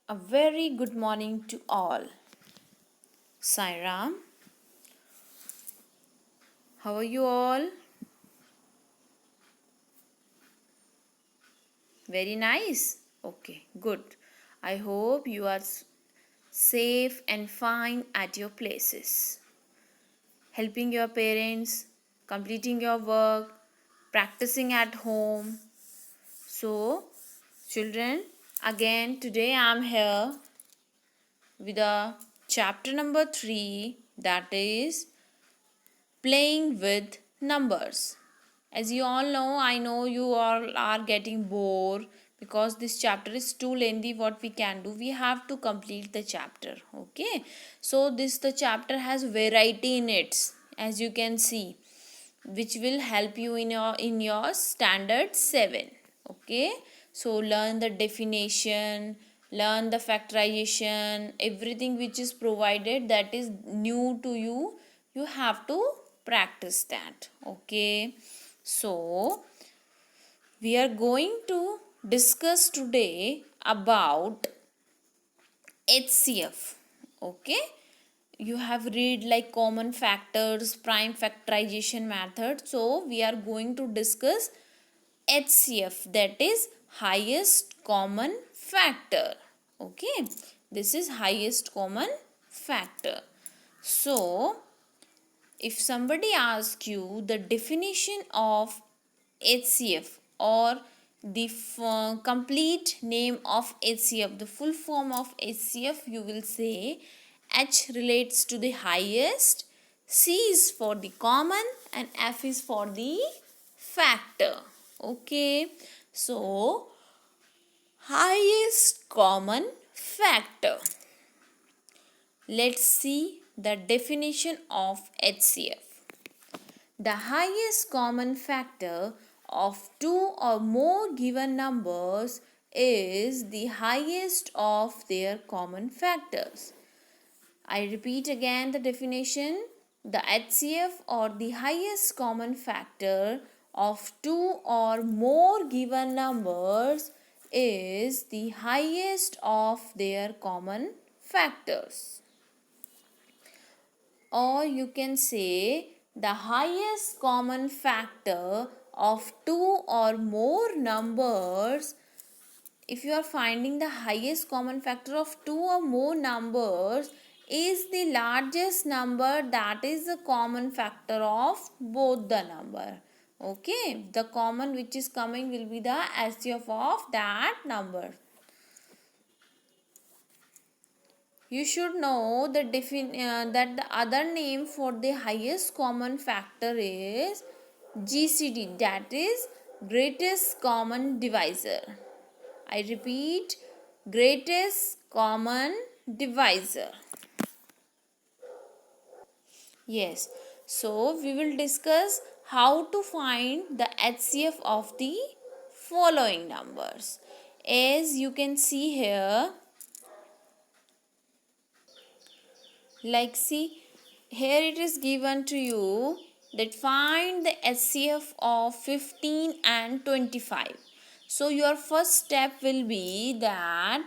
A very good morning to all. Sairam, how are you all? Very nice. Okay, good. I hope you are safe and fine at your places. Helping your parents, completing your work, practicing at home. So, children, again today I am here with a chapter number 3, that is playing with numbers. As you all know, I know you all are getting bored because this chapter is too lengthy. What we can do, we have to complete the chapter. Okay, so the chapter has variety in it, as you can see, which will help you in your standard 7. Okay, so learn the definition, learn the factorization, everything which is provided that is new to you, you have to practice that. Okay, so we are going to discuss today about HCF. Okay, you have read like common factors, prime factorization method. So we are going to discuss HCF, that is highest common factor. Okay, this is highest common factor. So if somebody asks you the definition of HCF or the complete name of HCF, the full form of HCF, you will say H relates to the highest, C is for the common, and F is for the factor. Okay, so highest common factor. Let's see the definition of HCF. The highest common factor of two or more given numbers is the highest of their common factors. I repeat again the definition. The HCF or the highest common factor of two or more given numbers is the highest of their common factors. Or you can say the highest common factor of two or more numbers. If you are finding the highest common factor of two or more numbers is the largest number, that is the common factor of both the number. Okay, the common which is coming will be the HCF of that number. You should know that the other name for the highest common factor is GCD, that is greatest common divisor. I repeat, greatest common divisor. Yes, so we will discuss how to find the HCF of the following numbers. As you can see here, like see, here it is given to you that find the HCF of 15 and 25. So your first step will be that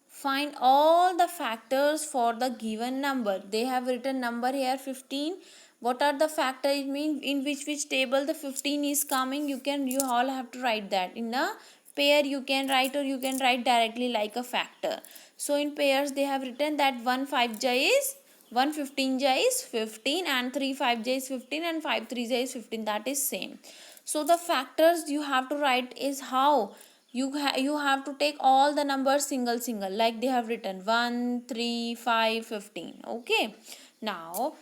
find all the factors for the given number. They have written number here 15. What are the factors? It means in which table the 15 is coming. You all have to write that. In a pair you can write, or you can write directly like a factor. So in pairs they have written that 1 5 j is 1 15 j is 15, and 3 5 j is 15, and 5 3 j is 15. That is same. So the factors you have to write is how you have to take all the numbers single, like they have written 1 3 5 15. Okay, now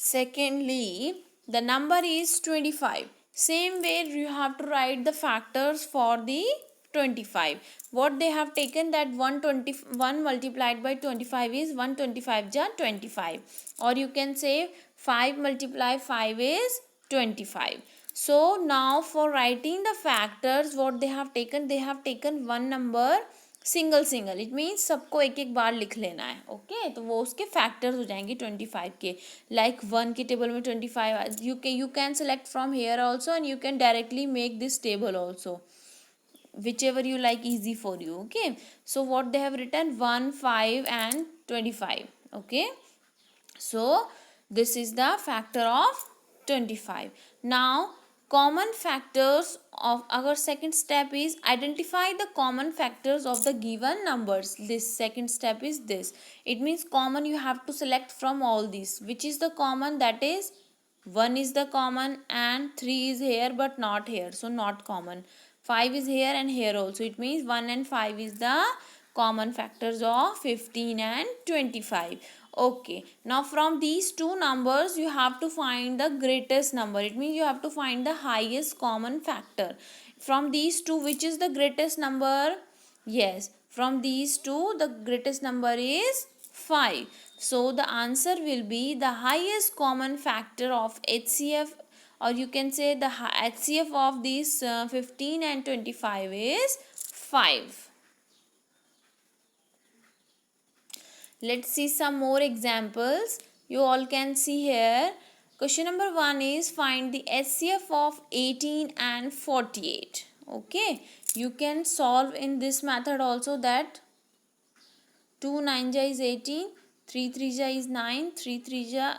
secondly, the number is 25. Same way you have to write the factors for the 25. What they have taken, that 121 multiplied by 25 is 125 ja 25, or you can say 5 multiply 5 is 25. So now for writing the factors, what they have taken one number single. It means सबको एक एक बार लिख लेना है. Okay, तो वो उसके factors हो जाएंगे 25 के. लाइक 1 के टेबल में 25 you can select from here also, and you can directly make this table also. whichever you like, easy for you. Okay, so what they have written, 1, 5 and 25. Okay, so this is the factor of 25. Now common factors of our second step is identify the common factors of the given numbers. This second step is this. It means common you have to select from all these. Which is the common? That is 1 is the common and 3 is here but not here, so not common. 5 is here and here also. It means 1 and 5 is the common factors of 15 and 25. Okay, now from these two numbers you have to find the greatest number. It means you have to find the highest common factor. From these two, which is the greatest number? Yes, from these two the greatest number is 5. So the answer will be the highest common factor of HCF, or you can say the HCF of these 15 and 25 is 5. Let's see some more examples. You all can see here. Question number 1 is find the HCF of 18 and 48. Okay, you can solve in this method also, that 2 9 ja is 18, 3 3 ja is 9, 3 3 ja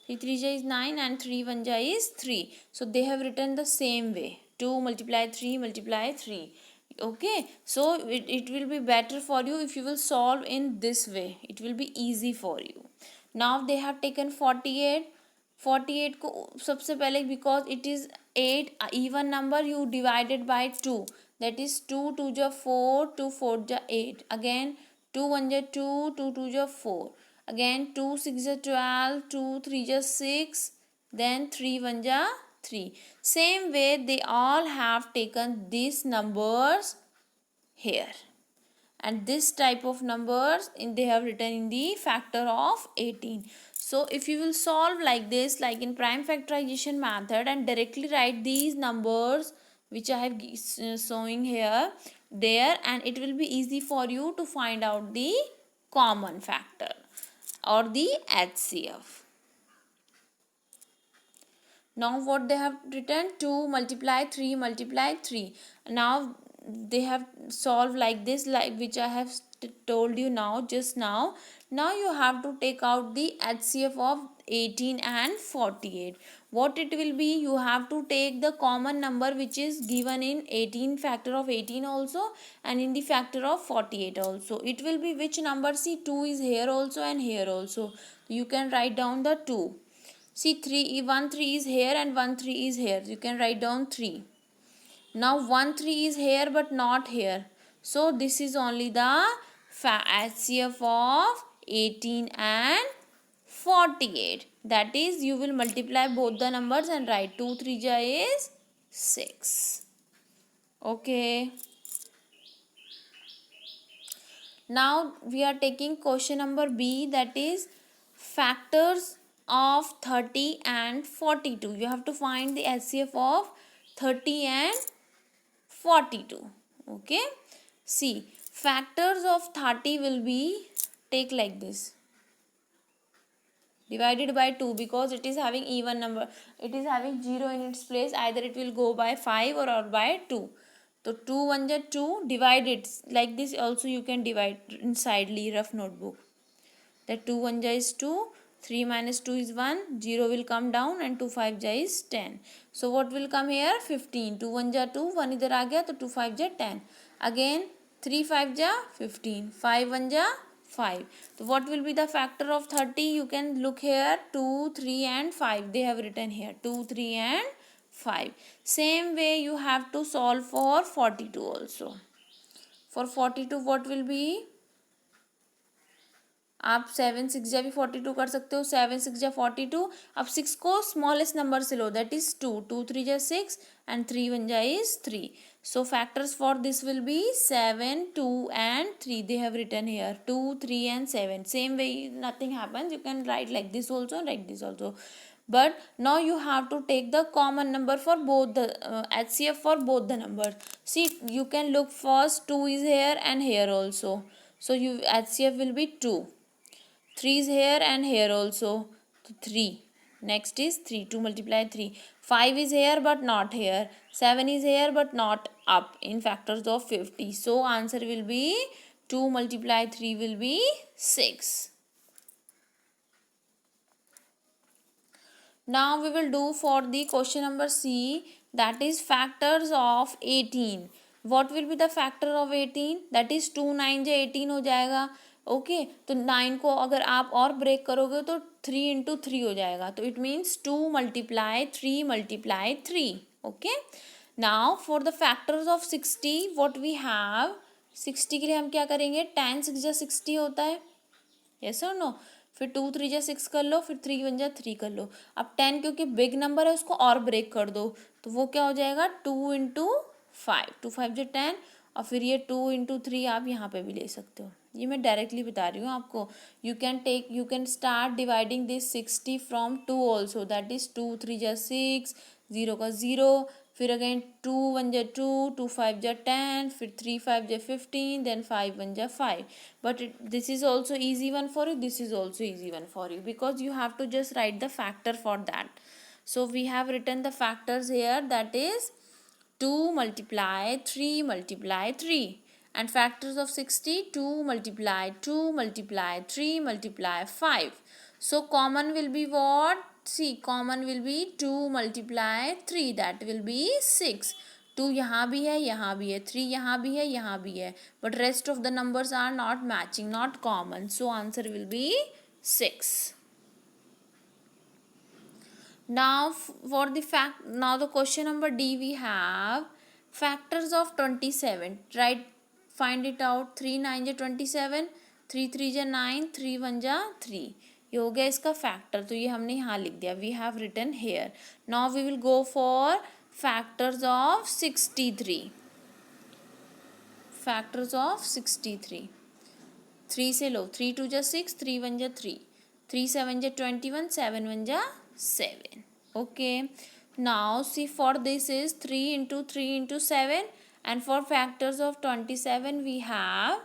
is 9 and 3 1 ja is 3. So they have written the same way. 2 multiply 3 multiply 3. Okay, so it will be better for you if you will solve in this way. It will be easy for you. Now they have taken 48. 48 को सबसे पहले, because it is 8 even number, you divided by 2, that is 2 2 ja 4, 2 4 ja 8, again 2 1 ja 2, 2 2 ja 4, again 2 6 ja 12, 2 3 ja 6, then 3 1 ja 3. Same way they all have taken these numbers here, and this type of numbers they have written in the factor of 18. So if you will solve like this, like in prime factorization method, and directly write these numbers which I have showing here there, and it will be easy for you to find out the common factor or the HCF. Now what they have written, 2 multiply 3 multiply 3. Now they have solved like this, like which I have told you now, just now. Now you have to take out the HCF of 18 and 48. What it will be, you have to take the common number which is given in 18, factor of 18 also, and in the factor of 48 also. It will be which number? See, 2 is here also and here also. You can write down the 2. See, 3, 1 3 is here and 1 3 is here. You can write down 3. Now 1 3 is here but not here. So this is only the HCF of 18 and 48. That is, you will multiply both the numbers and write 2 3 ja is 6. Okay. Now we are taking question number B, that is factors of 30 and 42. You have to find the HCF of 30 and 42. Okay, see, factors of 30 will be, take like this, divided by 2, because it is having even number, it is having 0 in its place, either it will go by 5 or by 2. So 2 1 ja 2, divide it like this also. You can divide insidely, rough notebook, that 2 1 ja is 2, 3 minus 2 is 1, 0 will come down, and 2 5 ja is 10. So what will come here? 15. 2 1 ja 2, 1 idhar aa gaya, to 2 5 ja 10. Again 3 5 ja 15, 5 1 ja 5. So what will be the factor of 30? You can look here, 2 3 and 5 they have written here, 2 3 and 5. Same way you have to solve for 42 also. For 42 what will be? आप 7 6 जा भी 42 कर सकते हो, 7 6 जा 42. अब 6 को smallest number से लो, दैट इज 2, 2 3 जा 6 and 3 1 ja is 3. So factors for this will be 7 2 and 3. They have written here 2 3 and 7. Same way, nothing happens, you can write like this also and like this also. But now you have to take the common number for both the HCF for both the numbers. See, you can look first, 2 is here and here also, so you HCF will be 2. 3 is here and here also, so 3. Next is 3, 2 multiply 3. 5 is here but not here. 7 is here but not up in factors of 50. So answer will be 2 multiply 3 will be 6. Now we will do for the question number C, that is factors of 18. What will be the factor of 18? That is 2 9 जो 18 हो जाएगा. Okay तो 9 को अगर आप और break करोगे तो 3 इंटू 3 हो जाएगा. तो it means 2 multiply 3 multiply 3. Okay now for the factors of 60 what we have. 60 के लिए हम क्या करेंगे. 10 6 जा 60 होता है. यस और नो. फिर 2 3 जा 6 कर लो. फिर 3 1 जा 3 कर लो. अब 10 क्योंकि बिग नंबर है उसको और ब्रेक कर दो. तो वो क्या हो जाएगा 2 इंटू 5. 2 5 जा 10 और फिर ये 2 इंटू 3 आप यहाँ पे भी ले सकते हो. ये मैं डायरेक्टली बता रही हूँ आपको. You can start dividing this 60 from 2 also. That is 2 3 जा 6 0 का 0. फिर अगेन 2 1 जा 2 2 5 जा 10 फिर 3 5 जा 15 देन 5 1 जा 5. But this is also easy one for you. This is also easy one for you because you have to just write the factor for that. So we have written the factors here, that is 2 multiply 3 multiply 3. And factors of 60, 2 multiply 2 multiply 3 multiply 5. So common will be what? See, common will be 2 multiply 3, that will be 6. 2 यहाँ भी है, यहाँ भी है. 3 यहाँ भी है, यहाँ भी है. But rest of the numbers are not matching, not common. So answer will be 6. Now for the question number D, we have factors of 27. Right, find it out. 3 9 जा 27, 3 3 जा 9, 3 1 जा 3. ये हो गया इसका फैक्टर. तो ये हमने यहाँ लिख दिया. We have written here. Now we will go for factors of 63. Factors of 63. 3 से लो. 3 2 जा 6, 3 1 जा 3, 3 7 जा 21, 7 1 जा 7. Okay. Now see, for this is 3 into 3 into 7, and for factors of 27 we have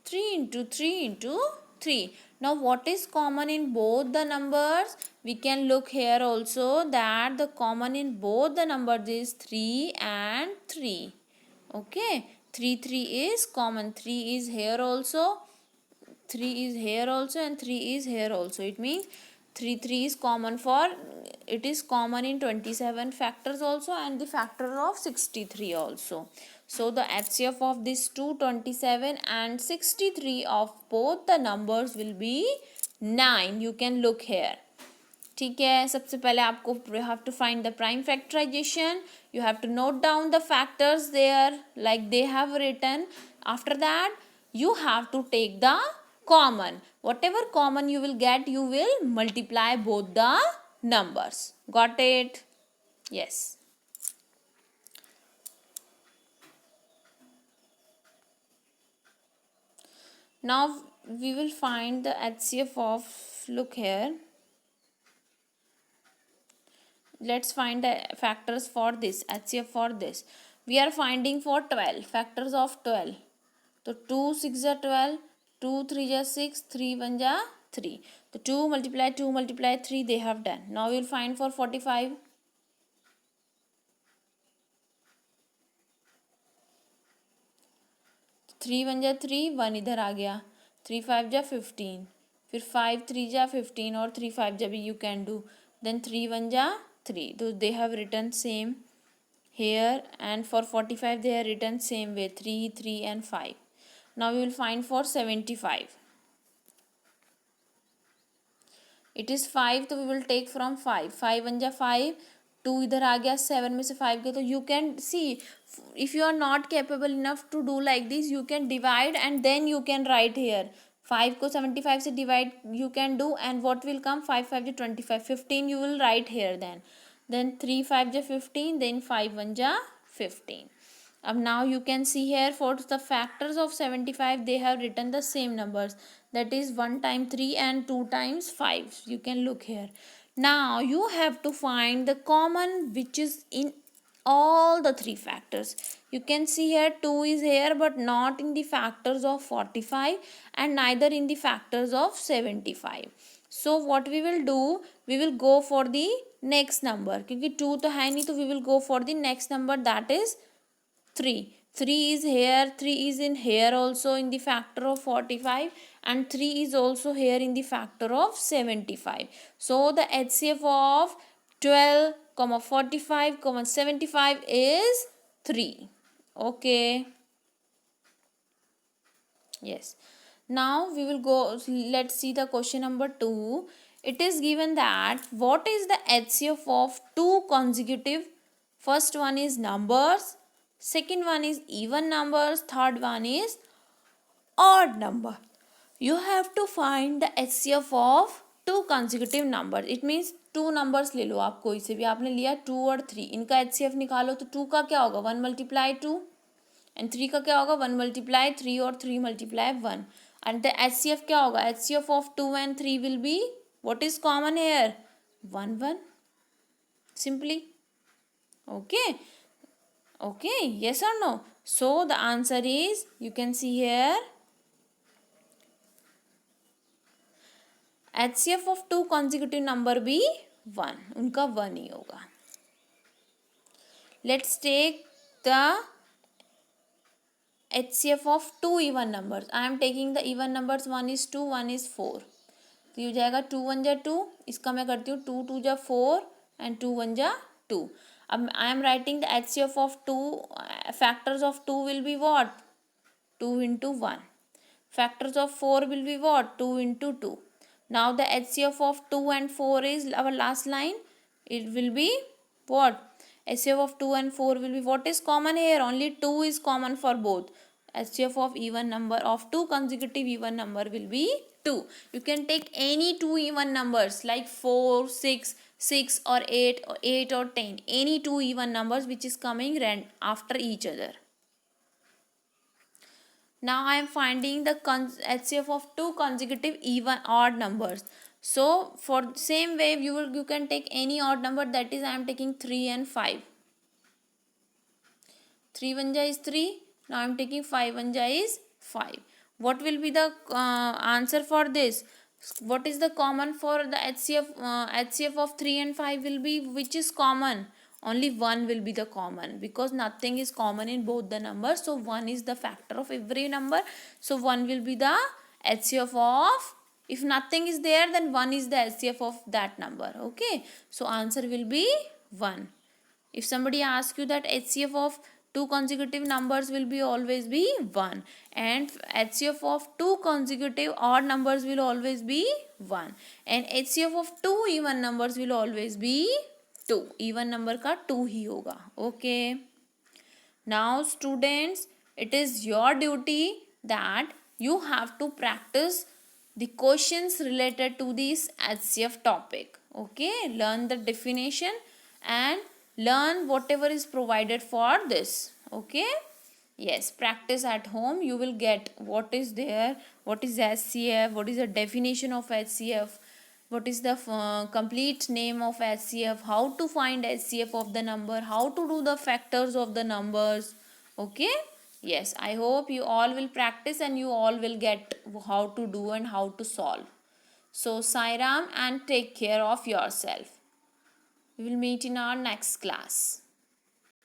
3 into 3 into 3. Now what is common in both the numbers? We can look here also that the common in both the numbers is 3 and 3. Okay. 3 3 is common. 3 is here also. 3 is here also and 3 is here also. It means 3 3 is common for, it is common in 27 factors also and the factor of 63 also. So the HCF of this 227 and 63 of both the numbers will be 9. You can look here. ठीक है. सबसे पहले आपको you have to find the prime factorization. You have to note down the factors there like they have written. After that you have to take the common. Whatever common you will get, you will multiply both the numbers. Got it? Yes. Now we will find the HCF of, look here. Let's find the factors for this, HCF for this. We are finding for 12, factors of 12. So 2 6 are 12, 2 3 ja 6, 3 1 ja 3. So 2 multiply 3 they have done. Now we will find for 45. 3 1 जा 3, 1 इधर आ गया. 3 5 जा 15. फिर 5 3 जा 15 और 3 5 जा भी you can do. Then 3 1 जा 3. So they have written same here, and for 45 they have written same way, 3 3 and 5. Now we will find for 75. It is 5, तो we will take from 5. 5 1 जा 5, 2 इधर आ गया, 7 में से 5 गए. तो you can see, if you are not capable enough to do like this, you can divide and then you can write here. 5 को 75 से divide you can do, and what will come? 5 5 जा 25, 15 you will write here then. Then 3 5 जा 15, then 5 1 जा 15. Now you can see here for the factors of 75 they have written the same numbers, that is 1 times 3 and 2 times 5. You can look here. Now you have to find the common which is in all the three factors. You can see here 2 is here but not in the factors of 45 and neither in the factors of 75. So what we will do, we will go for the next number, क्योंकि 2 तो है नहीं, तो we will go for the next number, that is 3. 3 is here, 3 is in here also in the factor of 45, and 3 is also here in the factor of 75. So the HCF of 12, 45, 75 is 3. Okay. Yes. Now we will go, let's see the question number 2. It is given that what is the HCF of two consecutive, first one is numbers, second one is even numbers, third one is odd number. You have to find the HCF of two consecutive numbers. It means two numbers ले लो आप, कोई से भी आपने लिया 2 और 3, इनका HCF निकालो तो 2 का क्या होगा 1 × 2, एंड 3 का क्या होगा 1 × 3 और 3 × 1, एंड द HCF क्या होगा, HCF of 2 and 3 will be, what is common hair 1 1, simply. Okay. Okay, yes or no? So the answer is, you can see here, HCF of two consecutive number be 1, उनका 1 ही होगा. Let's take the HCF of two even numbers. I am taking the even numbers, 1 is 2, 1 is 4. तो ये हो जाएगा 2 1 जा 2, इसका मैं करती हूँ 2 2 जा 4 and 2 1 जा 2. अब I am writing the HCF of two, factors of 2 will be what, 2 into 1. Factors of 4 will be what, 2 into 2. Now the HCF of 2 and 4 is our last line. It will be what? HCF of 2 and 4 will be, what is common here? Only 2 is common for both. HCF of even number of two consecutive even number will be 2. You can take any two even numbers like 4, 6, 6 or 8 or 10. Any two even numbers which is coming after each other. Now I am finding the HCF of two consecutive even odd numbers. So for same way you can take any odd number, that is I am taking 3 and 5. 3 1 ja is 3. Now I am taking 5 1 ja is 5. What will be the answer for this? What is the common for the HCF of 3 and 5 will be, which is common? Only 1 will be the common, because nothing is common in both the numbers. So 1 is the factor of every number. So 1 will be the HCF of, if nothing is there, then 1 is the HCF of that number. Okay. So answer will be 1. If somebody asks you that HCF of two consecutive numbers will be always be 1, and HCF of two consecutive odd numbers will always be 1, and HCF of two even numbers will always be 2. Even number का 2 ही होगा. Okay. Now students, it is your duty that you have to practice the questions related to this HCF topic. Okay. Learn the definition and learn whatever is provided for this. Okay. Yes, practice at home. You will get what is there, what is HCF, what is the definition of HCF, what is the complete name of HCF, how to find HCF of the number, how to do the factors of the numbers. Okay. Yes, I hope you all will practice and you all will get how to do and how to solve. So Sairam, and take care of yourself. We will meet in our next class.